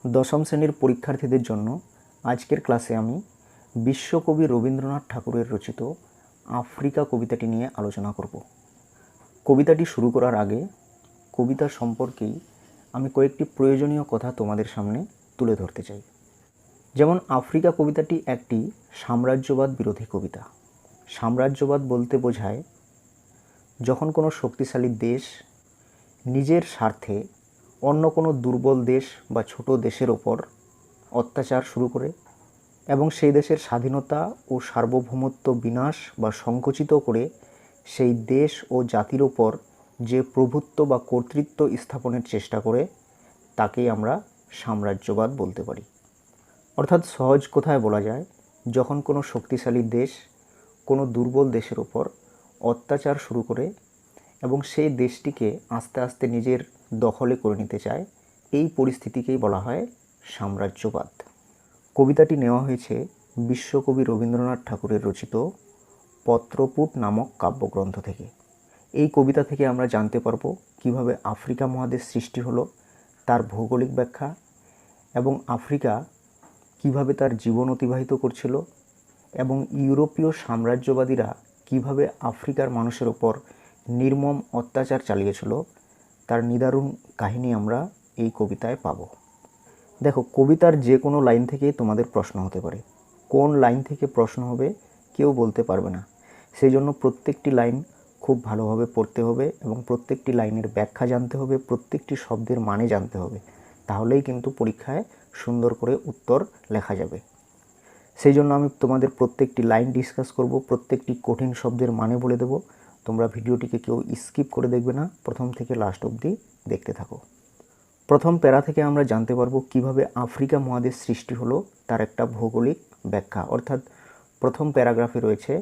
দশম শ্রেণীর পরীক্ষার্থীদের জন্য আজকের ক্লাসে আমি বিশ্বকবি রবীন্দ্রনাথ ঠাকুরের রচিত আফ্রিকা কবিতাটি নিয়ে আলোচনা করব। কবিতাটি শুরু করার আগে কবিতা সম্পর্কেই আমি কয়েকটি প্রয়োজনীয় কথা তোমাদের সামনে তুলে ধরতে চাই। যেমন আফ্রিকা কবিতাটি একটি সাম্রাজ্যবাদ বিরোধী কবিতা। সাম্রাজ্যবাদ বলতে বোঝায় যখন কোনো শক্তিশালী দেশ নিজের স্বার্থে অন্য কোনো দুর্বল দেশ বা ছোট দেশের ওপর অত্যাচার শুরু করে এবং সেই দেশের স্বাধীনতা ও সার্বভৌমত্ব বিনাশ বা সংকুচিত করে সেই দেশ ও জাতির ওপর যে প্রভুত্ব বা কর্তৃত্ব স্থাপনের চেষ্টা করে তাকেই আমরা সাম্রাজ্যবাদ বলতে পারি। অর্থাৎ সহজ কথায় বলা যায়, যখন কোনো শক্তিশালী দেশ কোনো দুর্বল দেশের ওপর অত্যাচার শুরু করে এবং সেই দেশটিকে আস্তে আস্তে নিজের দখলে করে নিতে চায়, এই পরিস্থিতিকেই বলা হয় সাম্রাজ্যবাদ। কবিতাটি নেওয়া হয়েছে বিশ্বকবি রবীন্দ্রনাথ ঠাকুরের রচিত পত্রপুট নামক কাব্যগ্রন্থ থেকে। এই কবিতা থেকে আমরা জানতে পারবো কিভাবে আফ্রিকা মহাদেশ সৃষ্টি হলো, তার ভৌগোলিক ব্যাখ্যা, এবং আফ্রিকা কিভাবে তার জীবন অতিবাহিত করছিল এবং ইউরোপীয় সাম্রাজ্যবাদীরা কিভাবে আফ্রিকার মানুষের ওপর নির্মম অত্যাচার চালিয়েছিল, তার নিদারুণ কাহিনী আমরা এই কবিতায় পাব। দেখো, কবিতার যে কোনো লাইন থেকেই তোমাদের প্রশ্ন হতে পারে। কোন লাইন থেকে প্রশ্ন হবে কেউ বলতে পারবে না। সেই জন্য প্রত্যেকটি লাইন খুব ভালোভাবে পড়তে হবে এবং প্রত্যেকটি লাইনের ব্যাখ্যা জানতে হবে, প্রত্যেকটি শব্দের মানে জানতে হবে। তাহলেই কিন্তু পরীক্ষায় সুন্দর করে উত্তর লেখা যাবে। সেই জন্য আমি তোমাদের প্রত্যেকটি লাইন ডিসকাস করব, প্রত্যেকটি কঠিন শব্দের মানে বলে দেব। তোমরা ভিডিওটিকে কেউ স্কিপ করে দেখবে না, প্রথম থেকে লাস্ট অবধি দেখতে থাকো। প্রথম প্যারা থেকে আমরা জানতে পারবো কিভাবে আফ্রিকা মহাদেশ সৃষ্টি হলো, তার একটা ভৌগোলিক ব্যাখ্যা। অর্থাৎ প্রথম প্যারাগ্রাফে রয়েছে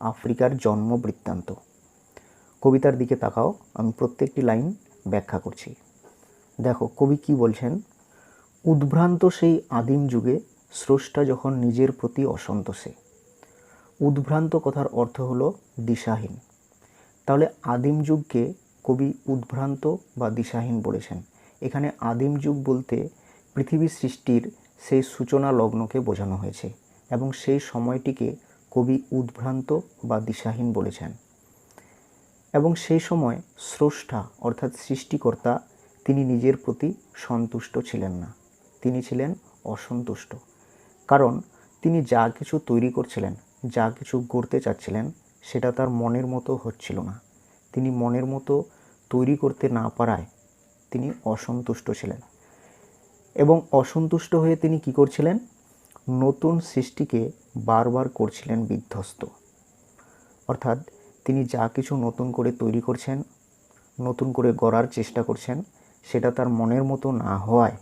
আফ্রিকার জন্ম বৃত্তান্ত। কবিতার দিকে তাকাও, আমি প্রত্যেকটি লাইন ব্যাখ্যা করছি। দেখো কবি কি বলছেন। উদ্ভ্রান্ত সেই আদিম যুগে স্রষ্টা যখন নিজের প্রতি অসন্তোষে। উদ্ভ্রান্ত কথার অর্থ হলো দিশাহীন। তাহলে আদিম যুগকে কবি উদ্ভ্রান্ত বা দিশাহীন বলেছেন। এখানে আদিম যুগ বলতে পৃথিবী সৃষ্টির সেই সূচনা লগ্নকে বোঝানো হয়েছে এবং সেই সময়টিকে কবি উদ্ভ্রান্ত বা দিশাহীন বলেছেন। এবং সেই সময় স্রষ্টা অর্থাৎ সৃষ্টিকর্তা তিনি নিজের প্রতি সন্তুষ্ট ছিলেন না, তিনি ছিলেন অসন্তুষ্ট। কারণ তিনি যা কিছু তৈরি করছিলেন, যা কিছু গড়তে চাচ্ছিলেন, সেটা তার মনের মতো হচ্ছিল না। তিনি মনের মতো তৈরি করতে না পারায় তিনি অসন্তুষ্ট ছিলেন এবং অসন্তুষ্ট হয়ে তিনি কি করছিলেন, নতুন সৃষ্টিকে বারবার করছিলেন বিধ্বস্ত। অর্থাৎ তিনি যা কিছু নতুন করে তৈরি করছেন, নতুন করে গড়ার চেষ্টা করছেন, সেটা তার মনের মতো না হওয়ায়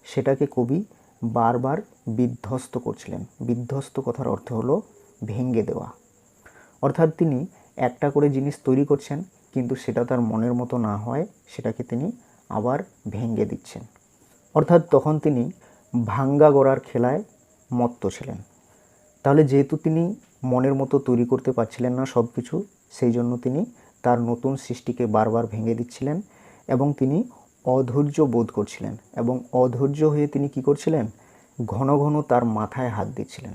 সেটাকে কবি বারবার বিধ্বস্ত করছিলেন। বিধ্বস্ত কথার অর্থ হলো ভেঙে দেওয়া। অর্থাৎ তিনি একটা করে জিনিস তৈরি করছেন, কিন্তু সেটা তার মনের মতো না হয় সেটাকে তিনি আবার ভেঙে দিচ্ছেন। অর্থাৎ তখন তিনি ভাঙ্গা গড়ার খেলায় মত্ত ছিলেন। তাহলে যেহেতু তিনি মনের মতো তৈরি করতে পারছিলেন না সব কিছু, সেই জন্য তিনি তার নতুন সৃষ্টিকে বারবার ভেঙে দিচ্ছিলেন এবং তিনি অধৈর্য বোধ করছিলেন। এবং অধৈর্য হয়ে তিনি কি করছিলেন, ঘন ঘন তার মাথায় হাত দিচ্ছিলেন।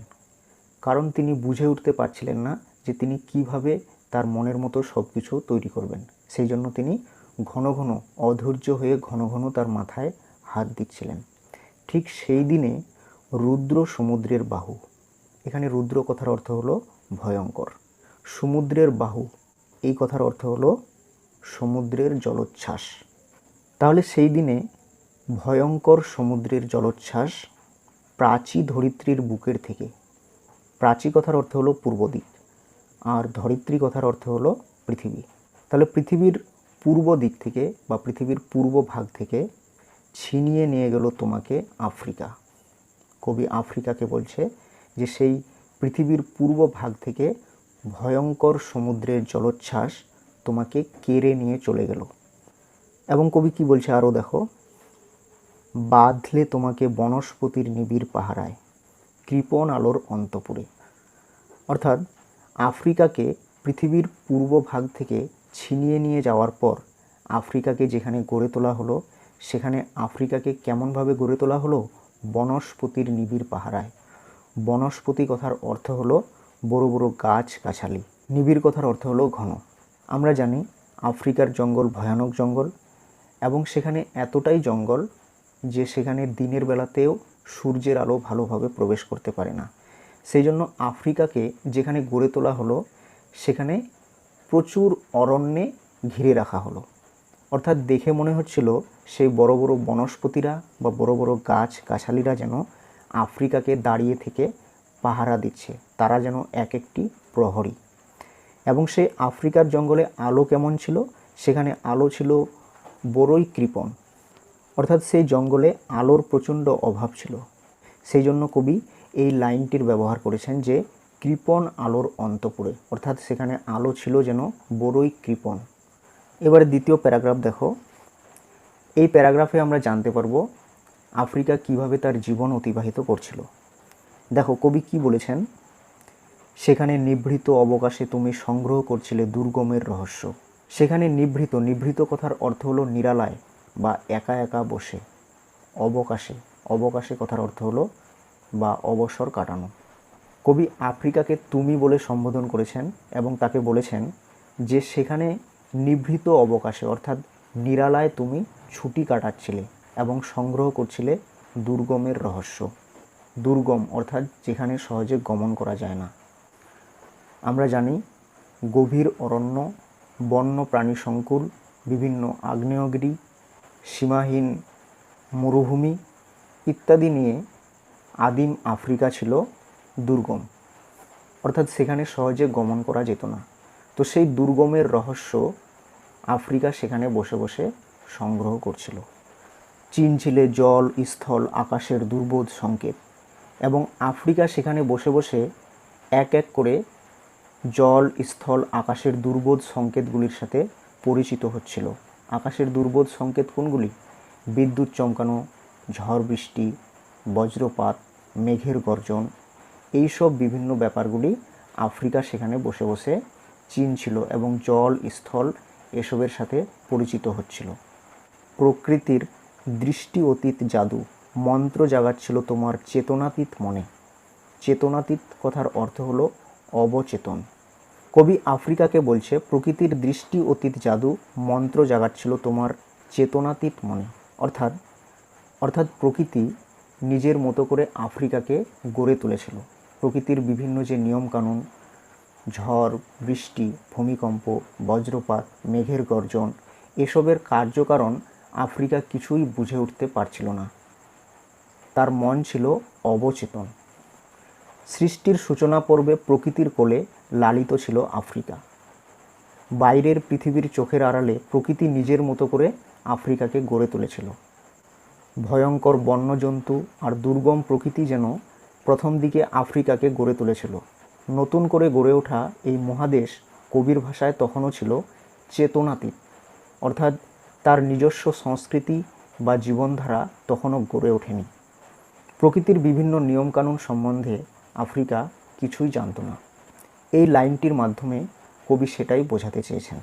কারণ তিনি বুঝে উঠতে পারছিলেন না যে তিনি কিভাবে তার মনের মতো সব কিছু তৈরি করবেন। সেই জন্য তিনি ঘন ঘন অধৈর্য হয়ে ঘন ঘন তার মাথায় হাত দিচ্ছিলেন। ঠিক সেই দিনে রুদ্র সমুদ্রের বাহু, এখানে রুদ্র কথার অর্থ হলো ভয়ঙ্কর, সমুদ্রের বাহু এই কথার অর্থ হলো সমুদ্রের জলোচ্ছ্বাস। তাহলে সেই দিনে ভয়ঙ্কর সমুদ্রের জলোচ্ছ্বাস প্রাচী ধরিত্রীর বুকের থেকে, প্রাচী কথার অর্থ হলো পূর্ব দিক আর ধরিত্রী কথার অর্থ হলো পৃথিবী। তাহলে পৃথিবীর পূর্ব দিক থেকে বা পৃথিবীর পূর্ব ভাগ থেকে ছিনিয়ে নিয়ে গেল তোমাকে আফ্রিকা। কবি আফ্রিকাকে বলছে যে সেই পৃথিবীর পূর্ব ভাগ থেকে ভয়ঙ্কর সমুদ্রের জলোচ্ছ্বাস তোমাকে কেড়ে নিয়ে চলে গেল। এবং কবি কি বলছে আরও দেখো, বাঁধলে তোমাকে বনস্পতির নিবিড় পাহারায়, কৃপণ আলোর অন্তপুরে। অর্থাৎ আফ্রিকাকে পৃথিবীর পূর্ব ভাগ থেকে ছিনিয়ে নিয়ে যাওয়ার পর আফ্রিকাকে যেখানে গড়ে তোলা হলো, সেখানে আফ্রিকাকে কেমনভাবে গড়ে তোলা হলো, বনস্পতির নিবিড় পাহারায়। বনস্পতি কথার অর্থ হলো বড় বড় গাছ গাছালি, নিবিড় কথার অর্থ হলো ঘন। আমরা জানি আফ্রিকার জঙ্গল ভয়ানক জঙ্গল, এবং সেখানে এতটাই জঙ্গল যে সেখানে দিনের বেলাতেও সূর্যের আলো ভালোভাবে প্রবেশ করতে পারে না। সেই জন্য আফ্রিকাকে যেখানে গড়ে তোলা হলো সেখানে প্রচুর অরণ্যে ঘিরে রাখা হলো। অর্থাৎ দেখে মনে হচ্ছিল সেই বড় বড় বনস্পতিরা বা বড় বড় গাছ গাছালিরা যেন আফ্রিকাকে দাঁড়িয়ে থেকে পাহারা দিচ্ছে, তারা যেন এক একটি প্রহরী। এবং সেই আফ্রিকার জঙ্গলে আলো কেমন ছিল? সেখানে আলো ছিল বড়ই কৃপণ, অর্থাৎ সেই জঙ্গলে আলোর প্রচণ্ড অভাব ছিল। সেই জন্য কবি এই লাইনটির ব্যবহার করেছেন যে কৃপণ আলোর অন্তপুরে, অর্থাৎ সেখানে আলো ছিল যেন বড়ই কৃপণ। এবারে দ্বিতীয় প্যারাগ্রাফ দেখো। এই প্যারাগ্রাফে আমরা জানতে পারবো আফ্রিকা কিভাবে তার জীবন অতিবাহিত করছিল। দেখো কবি কি বলেছেন, সেখানে নিভৃত অবকাশে তুমি সংগ্রহ করছিলে দুর্গমের রহস্য। সেখানে নিভৃত, নিভৃত কথার অর্থ হলো নিরালায় বা একা একা বসে। অবকাশে, অবকাশে কথার অর্থ হলো বা অবসর কাটানো। কবি আফ্রিকাকে তুমি বলে সম্বোধন করেছেন এবং তাকে বলেছেন যে সেখানে নিভৃত অবকাশে অর্থাৎ নিরালায় তুমি ছুটি কাটাচ্ছিলে এবং সংগ্রহ করছিলে দুর্গমের রহস্য। দুর্গম অর্থাৎ যেখানে সহজে গমন করা যায় না। আমরা জানি গভীর অরণ্য, বন্য প্রাণী সংকুল, বিভিন্ন আগ্নেয়গিরি, সীমাহীন মরুভূমি ইত্যাদি নিয়ে আদিম আফ্রিকা ছিল দুর্গম, অর্থাৎ সেখানে সহজে গমন করা যেত না। তো সেই দুর্গমের রহস্য আফ্রিকা সেখানে বসে বসে সংগ্রহ করছিল। চিনছিলে জল, স্থল, আকাশের দুর্বোধ সংকেত, এবং আফ্রিকা সেখানে বসে বসে এক এক করে জল, স্থল, আকাশের দুর্বোধ সংকেতগুলির সাথে পরিচিত হচ্ছিল। আকাশের দুর্বোধ সংকেত কোনগুলি? বিদ্যুৎ চমকানো, ঝড় বৃষ্টি, বজ্রপাত, মেঘের গর্জন, এইসব বিভিন্ন ব্যাপারগুলি আফ্রিকা সেখানে বসে বসে চিনছিল এবং জল, স্থল এসবের সাথে পরিচিত হচ্ছিল। প্রকৃতির দৃষ্টি অতীত জাদু মন্ত্র জাগাচ্ছিল তোমার চেতনাতীত মনে। চেতনাতীত কথার অর্থ হলো অবচেতন। কবি আফ্রিকাকে বলছে প্রকৃতির দৃষ্টি অতীত জাদু মন্ত্র জাগাচ্ছিল তোমার চেতনাতীত মনে। অর্থাৎ প্রকৃতি নিজের মতো করে আফ্রিকাকে গড়ে তুলেছিল। প্রকৃতির বিভিন্ন যে নিয়মকানুন, ঝড়, বৃষ্টি, ভূমিকম্প, বজ্রপাত, মেঘের গর্জন, এসবের কার্যকারণ আফ্রিকা কিছুই বুঝে উঠতে পারছিল না। তার মন ছিল অবচেতন। সৃষ্টির সূচনা পর্বে প্রকৃতির কোলে লালিত ছিল আফ্রিকা। বাইরের পৃথিবীর চোখের আড়ালে প্রকৃতি নিজের মতো করে আফ্রিকাকে গড়ে তুলেছিল। ভয়ঙ্কর বন্যজন্তু আর দুর্গম প্রকৃতি যেন প্রথম দিকে আফ্রিকাকে গড়ে তুলেছিল। নতুন করে গড়ে ওঠা এই মহাদেশ কবির ভাষায় তখনও ছিল চেতনাতীত, অর্থাৎ তার নিজস্ব সংস্কৃতি বা জীবনধারা তখনও গড়ে ওঠেনি। প্রকৃতির বিভিন্ন নিয়মকানুন সম্বন্ধে আফ্রিকা কিছুই জানত না। এই লাইনটির মাধ্যমে কবি সেটাই বোঝাতে চেয়েছেন।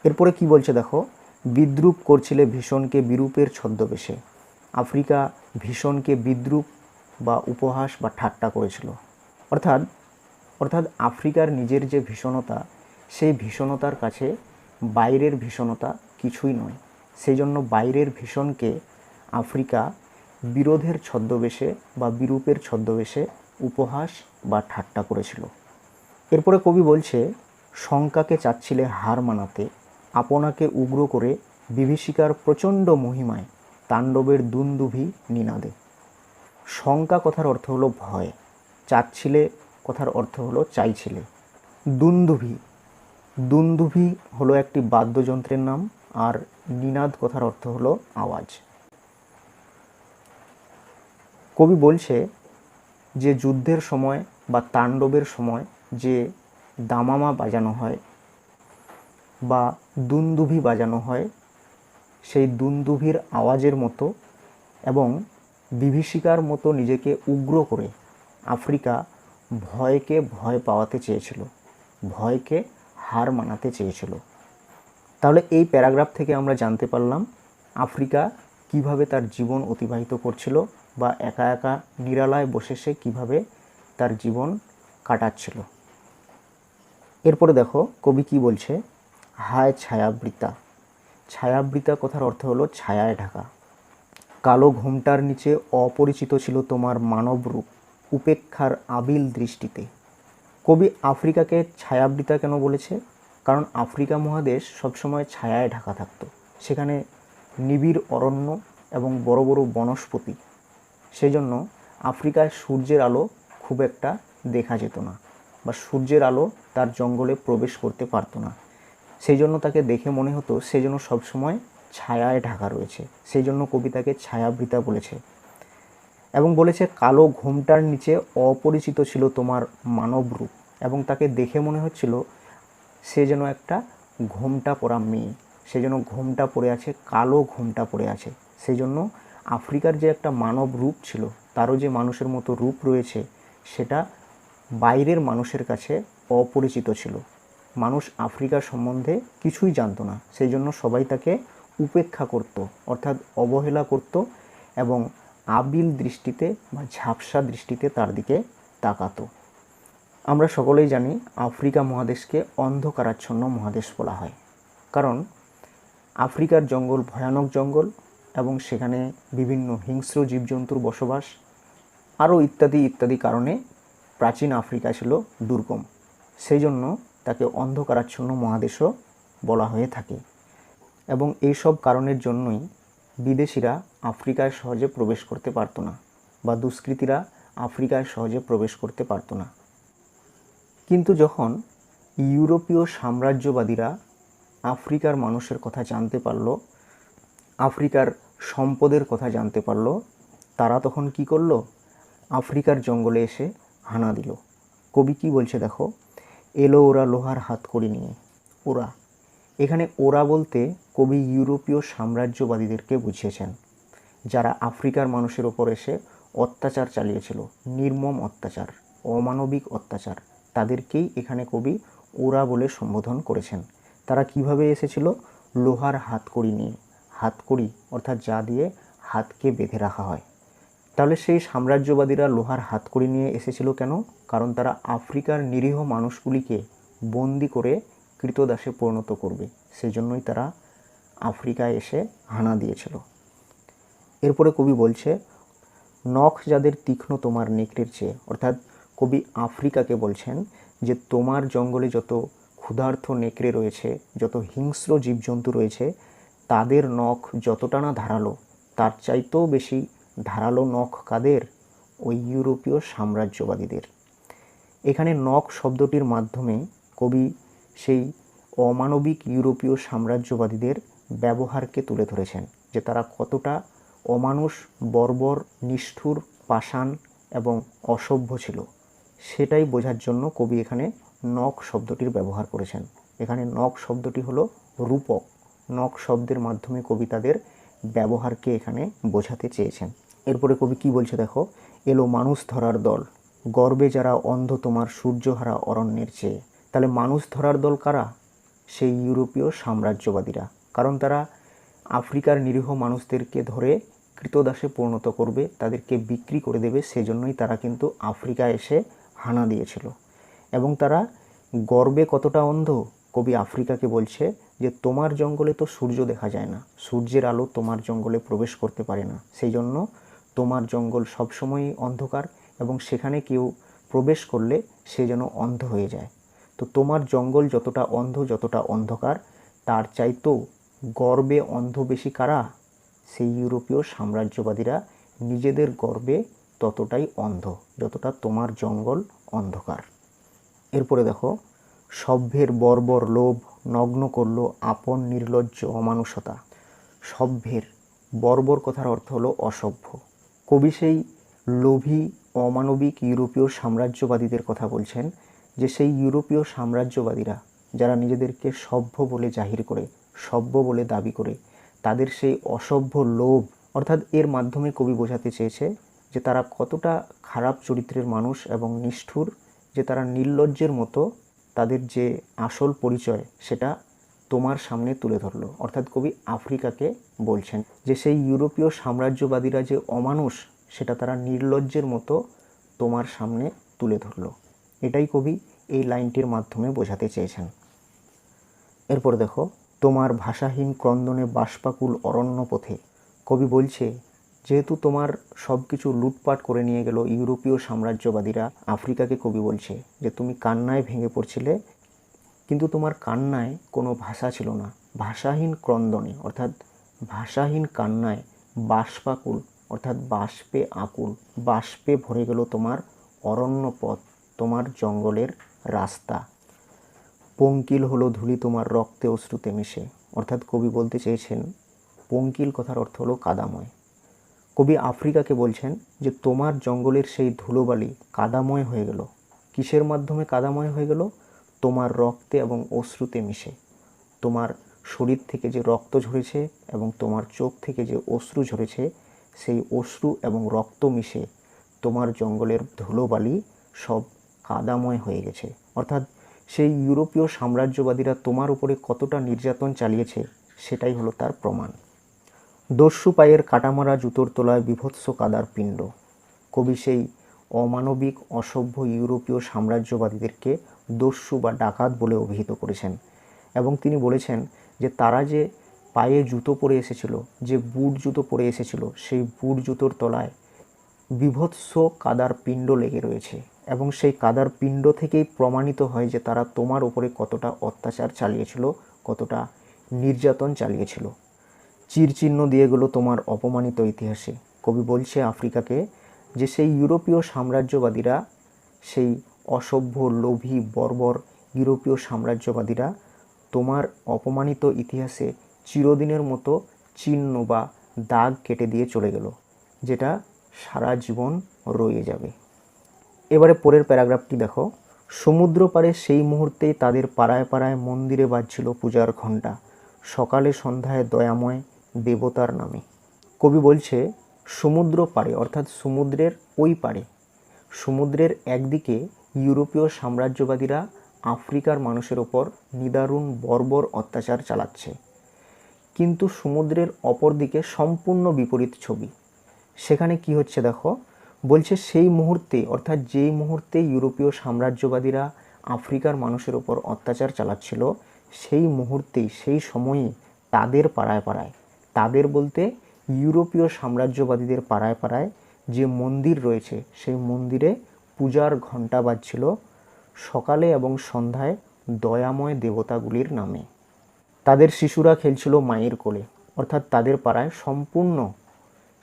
এরপরে কি বলছে দেখো, বিদ্রূপ করছিলে ভীষণকে বিরূপের ছদ্মবেশে। আফ্রিকা ভীষণকে বিদ্রূপ বা উপহাস বা ঠাট্টা করেছিল। অর্থাৎ আফ্রিকার নিজের যে ভীষণতা, সেই ভীষণতার কাছে বাইরের ভীষণতা কিছুই নয়। সেই জন্য বাইরের ভীষণকে আফ্রিকা বিরোধের ছদ্মবেশে বা বিরূপের ছদ্মবেশে উপহাস বা ঠাট্টা করেছিল। এরপরে কবি বলছে শঙ্কাকে চাচ্ছিলে হার মানাতে, আপনাকে উগ্র করে বিভীষিকার প্রচণ্ড মহিমায় তাণ্ডবের দুন্দুভি নিনাদে। শঙ্কা কথার অর্থ হলো ভয়, চাচ্ছিলে কথার অর্থ হলো চাইছিলে। দুন্দুভি, দুন্দুভি হলো একটি বাদ্যযন্ত্রের নাম, আর নিনাদ কথার অর্থ হলো আওয়াজ। কবি বলছে যে যুদ্ধের সময় বা তাণ্ডবের সময় যে দামামা বাজানো হয় বা দুন্দুভি বাজানো হয়, সেই দুন্দুভির আওয়াজের মতো এবং বিভীষিকার মতো নিজেকে উগ্র করে আফ্রিকা ভয়কে ভয় পাওয়াতে চেয়েছিল, ভয়কে হার মানাতে চেয়েছিল। তাহলে এই প্যারাগ্রাফ থেকে আমরা জানতে পারলাম আফ্রিকা কিভাবে তার জীবন অতিবাহিত করছিল বা একা একা নিরালায় বসে সে কীভাবে তার জীবন কাটাচ্ছিল। এরপরে দেখো কবি কি বলছে, হায় ছায়াবৃতা। ছায়াবৃতা কথার অর্থ হলো ছায়ায় ঢাকা। কালো ঘোমটার নিচে অপরিচিত ছিল তোমার মানব রূপ, উপেক্ষার আবিল দৃষ্টিতে। কবি আফ্রিকাকে ছায়াবৃতা কেন বলেছে? কারণ আফ্রিকা মহাদেশ সবসময় ছায়ায় ঢাকা থাকতো। সেখানে নিবিড় অরণ্য এবং বড় বড় বনস্পতি, সেই জন্য আফ্রিকায় সূর্যের আলো খুব একটা দেখা যেত না, বা সূর্যের আলো তার জঙ্গলে প্রবেশ করতে পারতো না। সেই জন্য তাকে দেখে মনে হতো সে যেন সবসময় ছায়ায় ঢাকা রয়েছে, সেই জন্য কবি তাকে ছায়াবৃতা বলেছে। এবং বলেছে কালো ঘোমটার নিচে অপরিচিত ছিল তোমার মানব রূপ, এবং তাকে দেখে মনে হচ্ছিল সে যেন একটা ঘোমটা পরা মেয়ে, সে যেন ঘোমটা পরে আছে, কালো ঘোমটা পরে আছে। সেই জন্য আফ্রিকার যে একটা মানব রূপ ছিল, তারও যে মানুষের মতো রূপ রয়েছে, সেটা বাইরের মানুষের কাছে অপরিচিত ছিল। মানুষ আফ্রিকার সম্বন্ধে কিছুই জানতো না, সেই জন্য সবাই তাকে উপেক্ষা করত, অর্থাৎ অবহেলা করত, এবং আবিল দৃষ্টিতে বা ঝাপসা দৃষ্টিতে তার দিকে তাকাতো। আমরা সকলেই জানি আফ্রিকা মহাদেশকে অন্ধকারাচ্ছন্ন মহাদেশ বলা হয়, কারণ আফ্রিকার জঙ্গল ভয়ানক জঙ্গল, এবং সেখানে বিভিন্ন হিংস্র জীবজন্তুর বসবাস, আরও ইত্যাদি ইত্যাদি কারণে প্রাচীন আফ্রিকা ছিল দুর্গম। সেই জন্য তাকে অন্ধকারাচ্ছন্ন মহাদেশও বলা হয়ে থাকে। এবং এইসব কারণের জন্যই বিদেশিরা আফ্রিকায় সহজে প্রবেশ করতে পারতো না, বা দুষ্কৃতীরা আফ্রিকায় সহজে প্রবেশ করতে পারতো না। কিন্তু যখন ইউরোপীয় সাম্রাজ্যবাদীরা আফ্রিকার মানুষের কথা জানতে পারল, আফ্রিকার সম্পদের কথা জানতে পারল, তারা তখন কি করলো? আফ্রিকার জঙ্গলে এসে হানা দিল। কবি কি বলছে দেখো, এলো ওরা লোহার হাতকড়ি নিয়ে। ওরা, এখানে ওরা বলতে কবি ইউরোপীয় সাম্রাজ্যবাদীদেরকে বুঝিয়েছেন, যারা আফ্রিকার মানুষের ওপর এসে অত্যাচার চালিয়েছিল, নির্মম অত্যাচার, অমানবিক অত্যাচার, তাদেরকেই এখানে কবি ওরা বলে সম্বোধন করেছেন। তারা কিভাবে এসেছিল? লোহার হাতকড়ি নিয়ে। হাতকড়ি অর্থাৎ যা দিয়ে হাতকে বেঁধে রাখা হয়। তাহলে সেই সাম্রাজ্যবাদীরা লোহার হাতকড়ি নিয়ে এসেছিল কেন? কারণ তারা আফ্রিকার নিরীহ মানুষগুলিকে বন্দি করে কৃতদাসে পরিণত করবে, সেই জন্যই তারা আফ্রিকায় এসে হানা দিয়েছিল। এরপরে কবি বলছে, নখ যাদের তীক্ষ্ণ তোমার নেকড়ের চেয়ে, অর্থাৎ কবি আফ্রিকাকে বলছেন যে তোমার জঙ্গলে যত ক্ষুধার্ত নেকড়ে রয়েছে, যত হিংস্র জীবজন্তু রয়েছে, তাদের নখ যতটা না ধারালো, তার চাইতেও বেশি ধারালো নখ কাদের? ওই ইউরোপীয় সাম্রাজ্যবাদীদের। এখানে নখ শব্দটির মাধ্যমে কবি সেই অমানবিক ইউরোপীয় সাম্রাজ্যবাদীদের ব্যবহারকে তুলে ধরেছেন, যে তারা কতটা অমানুষ, বর্বর, নিষ্ঠুর, পাষাণ এবং অসভ্য ছিল, সেটাই বোঝার জন্য কবি এখানে নখ শব্দটির ব্যবহার করেছেন। এখানে নখ শব্দটি হলো রূপক। নখ শব্দের মাধ্যমে কবি তাদের ব্যবহারকে এখানে বোঝাতে চেয়েছেন। এরপরে কবি কি বলছে দেখো, এলো মানুষ ধরার দল, গর্বে যারা অন্ধ তোমার সূর্যহারা অরণ্যের চেয়ে। তাহলে মানুষ ধরার দল কারা? সেই ইউরোপীয় সাম্রাজ্যবাদীরা, কারণ তারা আফ্রিকার নিরীহ মানুষদেরকে ধরে কৃতদাসে পরিণত করবে, তাদেরকে বিক্রি করে দেবে, সেজন্যই তারা কিন্তু আফ্রিকায় এসে হানা দিয়েছিল। এবং তারা গর্বে কতটা অন্ধ? কবি আফ্রিকাকে বলছে যে তোমার জঙ্গলে তো সূর্য দেখা যায় না, সূর্যের আলো তোমার জঙ্গলে প্রবেশ করতে পারে না, সেই জন্য তোমার জঙ্গল সবসময়ই অন্ধকার, এবং সেখানে কেউ প্রবেশ করলে সে যেন অন্ধ হয়ে যায়। তো তোমার জঙ্গল যতটা অন্ধ, যতটা অন্ধকার, তার চাইতেও গর্বে অন্ধ বেশি কারা? সেই ইউরোপীয় সাম্রাজ্যবাদীরা নিজেদের গর্বে ততটাই অন্ধ, যতটা তোমার জঙ্গল অন্ধকার। এরপরে দেখো, সভ্যের বর্বর লোভ নগ্ন করল আপন নির্লজ্জ অমানুষতা। সভ্যের, বর্বর কথার অর্থ হলো অসভ্য। কবি সেই লোভী, অমানবিক ইউরোপীয় সাম্রাজ্যবাদীদের কথা বলছেন, যে সেই ইউরোপীয় সাম্রাজ্যবাদীরা যারা নিজেদেরকে সভ্য বলে জাহির করে, সভ্য বলে দাবি করে, তাদের সেই অসভ্য লোভ, অর্থাৎ এর মাধ্যমে কবি বোঝাতে চেয়েছে যে তারা কতটা খারাপ চরিত্রের মানুষ এবং নিষ্ঠুর, যে তারা নির্লজ্জের মতো তাদের যে আসল পরিচয় সেটা তোমার সামনে তুলে ধরলো। অর্থাৎ কবি আফ্রিকাকে বলছেন যে সেই ইউরোপীয় সাম্রাজ্যবাদীরা যে অমানুষ সেটা তারা নির্লজ্জের মতো তোমার সামনে তুলে ধরলো। এটাই কবি এই লাইনটির মাধ্যমে বোঝাতে চেয়েছেন। এরপর দেখো, তোমার ভাষাহীন ক্রন্দনে বাষ্পাকুল অরণ্য পথে। কবি বলছে যেহেতু তোমার সব কিছু লুটপাট করে নিয়ে গেল ইউরোপীয় সাম্রাজ্যবাদীরা, আফ্রিকাকে কবি বলছে যে তুমি কান্নায় ভেঙে পড়ছিলে, কিন্তু তোমার কান্নায় কোনো ভাষা ছিল না। ভাষাহীন ক্রন্দনে অর্থাৎ ভাষাহীন কান্নায় বাষ্পাকুল অর্থাৎ বাষ্পে আকুল, বাষ্পে ভরে গেল তোমার অরণ্য পথ, তোমার জঙ্গলের রাস্তা। পঙ্কিল হলো ধূলি তোমার রক্তে অশ্রুতে মিশে। অর্থাৎ কবি বলতে চেয়েছেন, পঙ্কিল কথার অর্থ হলো কাদাময়। কবি আফ্রিকাকে বলছেন যে তোমার জঙ্গলের সেই ধুলোবালি কাদাময় হয়ে গেল। কিসের মাধ্যমে কাদাময় হয়ে গেল? তোমার রক্তে এবং অশ্রুতে মিশে। তোমার শরীর থেকে যে রক্ত ঝরেছে এবং তোমার চোখ থেকে যে অশ্রু ঝরেছে, সেই অশ্রু এবং রক্ত মিশে তোমার জঙ্গলের ধুলোবালি সব কাদাময় হয়ে গেছে। অর্থাৎ সেই ইউরোপীয় সাম্রাজ্যবাদীরা তোমার উপরে কতটা নির্যাতন চালিয়েছে সেটাই হলো তার প্রমাণ। দস্যু পায়ের কাটামারা জুতোর তলায় বীভৎস কাদার পিণ্ড। কবি সেই অমানবিক অসভ্য ইউরোপীয় সাম্রাজ্যবাদীদেরকে দস্যু বা ডাকাত বলে অভিহিত করেছেন এবং তিনি বলেছেন যে তারা যে পায়ে জুতো পরে এসেছিল, যে বুট জুতো পরে এসেছিল, সেই বুট জুতোর তলায় বীভৎস কাদার পিণ্ড লেগে রয়েছে এবং সেই কাদার পিণ্ড থেকেই প্রমাণিত হয় যে তারা তোমার উপরে কতটা অত্যাচার চালিয়েছিল, কতটা নির্যাতন চালিয়েছিল। চিরচিহ্ন দিয়ে গেল তোমার অপমানিত ইতিহাসে। কবি বলছে আফ্রিকাকে যে সেই ইউরোপীয় সাম্রাজ্যবাদীরা, সেই অসভ্য লোভী বর্বর ইউরোপীয় সাম্রাজ্যবাদীরা তোমার অপমানিত ইতিহাসে চিরদিনের মতো চিহ্ন বা দাগ কেটে দিয়ে চলে গেল, যেটা সারা জীবন রয়ে যাবে। এবারে পরের প্যারাগ্রাফটি দেখো, সমুদ্র পাড়ে সেই মুহূর্তেই তাদের পাড়ায় পাড়ায় মন্দিরে বাজছিল পূজার ঘণ্টা, সকালে সন্ধ্যায় দয়াময় দেবতার নামে। কবি বলছে সমুদ্র পাড়ে অর্থাৎ সমুদ্রের ওই পাড়ে, সমুদ্রের একদিকে ইউরোপীয় সাম্রাজ্যবাদীরা আফ্রিকার মানুষের ওপর নিদারুণ বর্বর অত্যাচার চালাচ্ছে, কিন্তু সমুদ্রের অপর দিকে সম্পূর্ণ বিপরীত ছবি। সেখানে কি হচ্ছে দেখো, বলছে সেই মুহূর্তে অর্থাৎ যেই মুহূর্তে ইউরোপীয় সাম্রাজ্যবাদীরা আফ্রিকার মানুষের ওপর অত্যাচার চালাচ্ছিল, সেই মুহূর্তেই সেই সময়ই তাদের পাড়ায় পাড়ায়, তাদের বলতে ইউরোপীয় সাম্রাজ্যবাদীদের পাড়ায় পাড়ায় যে মন্দির রয়েছে সেই মন্দিরে পূজার ঘণ্টা বাজছিল সকালে এবং সন্ধ্যায় দয়াময় দেবতাগুলির নামে। তাদের শিশুরা খেলছিল মায়ের কোলে, অর্থাৎ তাদের পাড়ায় সম্পূর্ণ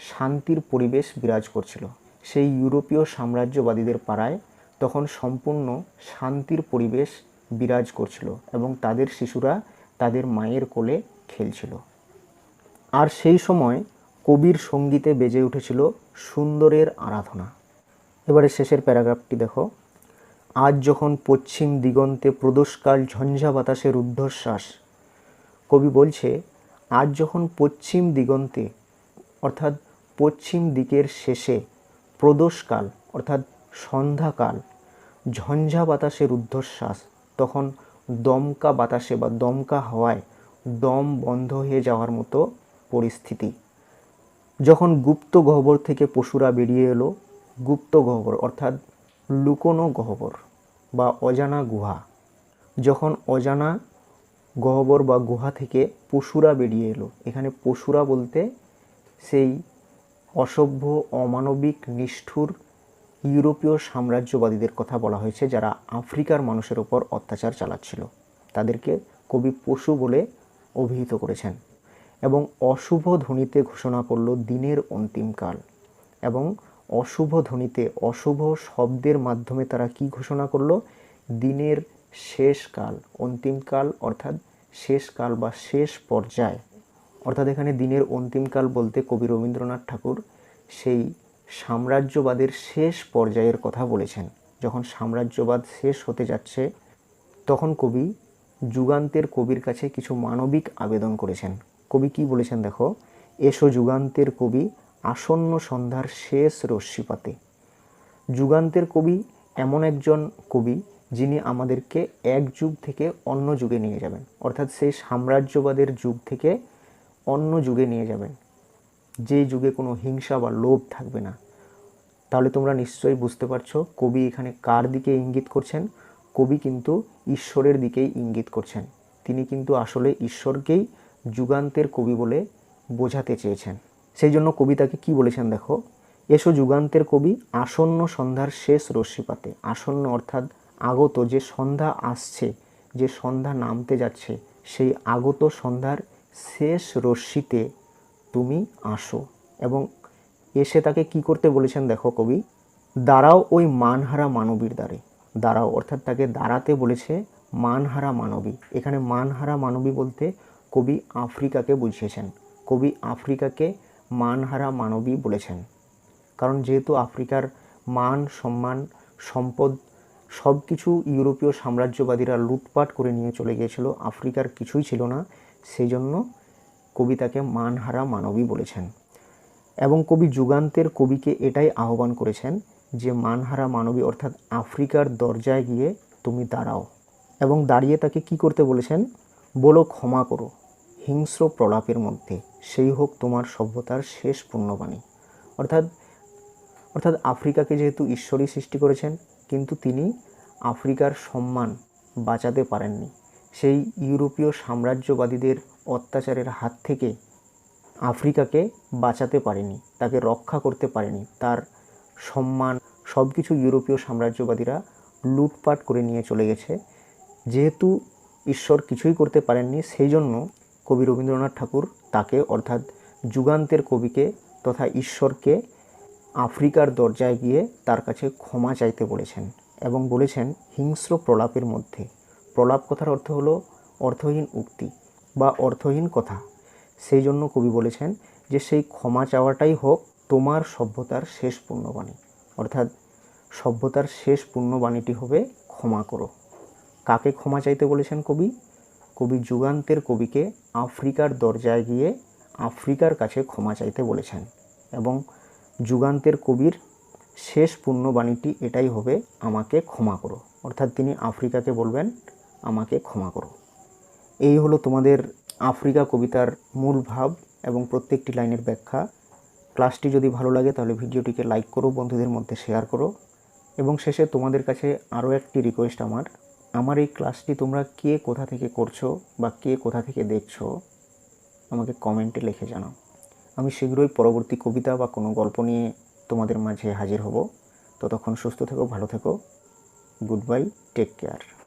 শান্তির পরিবেশ বিরাজ করছিল। সেই ইউরোপীয় সাম্রাজ্যবাদীদের পাড়ায় তখন সম্পূর্ণ শান্তির পরিবেশ বিরাজ করছিল এবং তাদের শিশুরা তাদের মায়ের কোলে খেলছিল। আর সেই সময় কবির সঙ্গীতে বেজে উঠেছিল সুন্দরের আরাধনা। এবারে শেষের প্যারাগ্রাফটি দেখো, আজ যখন পশ্চিম দিগন্তে প্রদোষকাল ঝঞ্ঝা বাতাসের ঊর্ধ্বশ্বাস। কবি বলছে আজ যখন পশ্চিম দিগন্তে অর্থাৎ পশ্চিম দিকের শেষে প্রদোষকাল অর্থাৎ সন্ধ্যাকাল, ঝঞ্ঝা বাতাসের ঊর্ধ্বশ্বাস, তখন দমকা বাতাসে বা দমকা হাওয়ায় দম বন্ধ হয়ে যাওয়ার মতো পরিস্থিতি। যখন গুপ্ত গহ্বর থেকে পশুরা বেরিয়ে এলো, গুপ্ত গহ্বর অর্থাৎ লুকোনো গহ্বর বা অজানা গুহা, যখন অজানা গহ্বর বা গুহা থেকে পশুরা বেরিয়ে এলো, এখানে পশুরা বলতে সেই অসভ্য অমানবিক নিষ্ঠুর ইউরোপীয় সাম্রাজ্যবাদীদের কথা বলা হয়েছে যারা আফ্রিকার মানুষের ওপর অত্যাচার চালাচ্ছিল, তাদেরকে কবি পশু বলে অভিহিত করেছেন এবং অশুভ ধ্বনিতে ঘোষণা করলো দিনের অন্তিমকাল। এবং অশুভ ধ্বনিতে অশুভ শব্দের মাধ্যমে তারা কি ঘোষণা করলো? দিনের শেষ কাল, অন্তিমকাল অর্থাৎ শেষ কাল বা শেষ পর্যায়। অর্থাৎ এখানে দিনের অন্তিমকাল বলতে কবি রবীন্দ্রনাথ ঠাকুর সেই সাম্রাজ্যবাদের শেষ পর্যায়ের কথা বলেছেন। যখন সাম্রাজ্যবাদ শেষ হতে যাচ্ছে তখন কবি যুগান্তের কবির কাছে কিছু মানবিক আবেদন করেছেন। কবি কি বলেছেন দেখো, এসো যুগান্তের কবি আসন্ন সন্ধ্যার শেষ রশ্মিপাতে। যুগান্তের কবি এমন একজন কবি যিনি আমাদেরকে এক যুগ থেকে অন্য যুগে নিয়ে যাবেন, অর্থাৎ সেই সাম্রাজ্যবাদের যুগ থেকে অন্য যুগে নিয়ে যাবেন, যে যুগে কোনো হিংসা বা লোভ থাকবে না। তাহলে তোমরা নিশ্চয়ই বুঝতে পারছো কবি এখানে কার দিকে ইঙ্গিত করছেন। কবি কিন্তু ঈশ্বরের দিকেই ইঙ্গিত করছেন। তিনি কিন্তু আসলে ঈশ্বরকেই যুগান্তের কবি বলে বোঝাতে চেয়েছেন। সেই জন্য কবিতাকে কি বলেছেন দেখো, এসো যুগান্তের কবি আসন্ন সন্ধ্যার শেষ রশ্মিপাতে। আসন্ন অর্থাৎ আগত, যে সন্ধ্যা আসছে, যে সন্ধ্যা নামতে যাচ্ছে, সেই আগত সন্ধ্যার শেষ রশ্মিতে তুমি আসো। এবং এসে তাকে কি করতে বলেছেন দেখো কবি, দাঁড়াও ওই মানহারা মানবীর দ্বারে। দাঁড়াও অর্থাৎ তাকে দাঁড়াতে বলেছে মানহারা মানবী। এখানে মানহারা মানবী বলতে কবি আফ্রিকাকে বুঝিয়েছেন। কবি আফ্রিকাকে মানহারা মানবী বলেছেন, কারণ যেহেতু আফ্রিকার মান সম্মান সম্পদ সব কিছু ইউরোপীয় সাম্রাজ্যবাদীরা লুটপাট করে নিয়ে চলে গিয়েছিল, আফ্রিকার কিছুই ছিল না, সেই জন্য কবি তাকে মানহারা মানবী বলেছেন। এবং কবি যুগান্তের কবিকে এটাই আহ্বান করেছেন যে মানহারা মানবী অর্থাৎ আফ্রিকার দরজায় গিয়ে তুমি দাঁড়াও। এবং দাঁড়িয়ে তাকে কি করতে বলেছেন, বলো ক্ষমা করো হিংস্র প্রলাপের মধ্যে, সেই হোক তোমার সভ্যতার শেষ পুণ্যবাণী। অর্থাৎ অর্থাৎ আফ্রিকাকে যেহেতু ঈশ্বরই সৃষ্টি করেছেন, কিন্তু তিনি আফ্রিকার সম্মান বাঁচাতে পারেননি। সেই ইউরোপীয় সাম্রাজ্যবাদীদের অত্যাচারের হাত থেকে আফ্রিকাকে বাঁচাতে পারেনি, তাকে রক্ষা করতে পারেনি। তার সম্মান সব কিছু ইউরোপীয় সাম্রাজ্যবাদীরা লুটপাট করে নিয়ে চলে গেছে। যেহেতু ঈশ্বর কিছুই করতে পারেননি, সেই জন্য কবি রবীন্দ্রনাথ ঠাকুর তাকে অর্থাৎ যুগান্তের কবিকে তথা ঈশ্বরকে আফ্রিকার দরজায় গিয়ে তার কাছে ক্ষমা চাইতে বলেছেন। এবং বলেছেন হিংস্র প্রলাপের মধ্যে। প্রলাপ কথার অর্থ হলো অর্থহীন উক্তি বা অর্থহীন কথা। সেই জন্য কবি বলেছেন যে সেই ক্ষমা চাওয়াটাই হোক তোমার সভ্যতার শেষ পুণ্যবাণী। অর্থাৎ সভ্যতার শেষ পুণ্যবাণীটি হবে ক্ষমা করো। কাকে ক্ষমা চাইতে বলেছেন কবি? কবি যুগান্তের কবিকে আফ্রিকার দরজায় গিয়ে আফ্রিকার কাছে ক্ষমা চাইতে বলেছেন। এবং যুগান্তের কবির শেষ পুণ্যবাণীটি এটাই হবে, আমাকে ক্ষমা করো। অর্থাৎ তিনি আফ্রিকাকে বলবেন আমাকে ক্ষমা করো। এই হলো তোমাদের আফ্রিকা কবিতার মূল ভাব এবং প্রত্যেকটি লাইনের ব্যাখ্যা। ক্লাসটি যদি ভালো লাগে তাহলে ভিডিওটিকে লাইক করো, বন্ধুদের মধ্যে শেয়ার করো। এবং শেষে তোমাদের কাছে আরও একটি রিকোয়েস্ট আমার এই ক্লাসটি তোমরা কে কোথা থেকে করছো বা কে কোথা থেকে দেখছো আমাকে কমেন্টে লিখে জানাও। আমি শীঘ্রই পরবর্তী কবিতা বা কোনো গল্প নিয়ে তোমাদের মাঝে হাজির হব। ততক্ষণ সুস্থ থেকো, ভালো থেকো। Good bye, take care.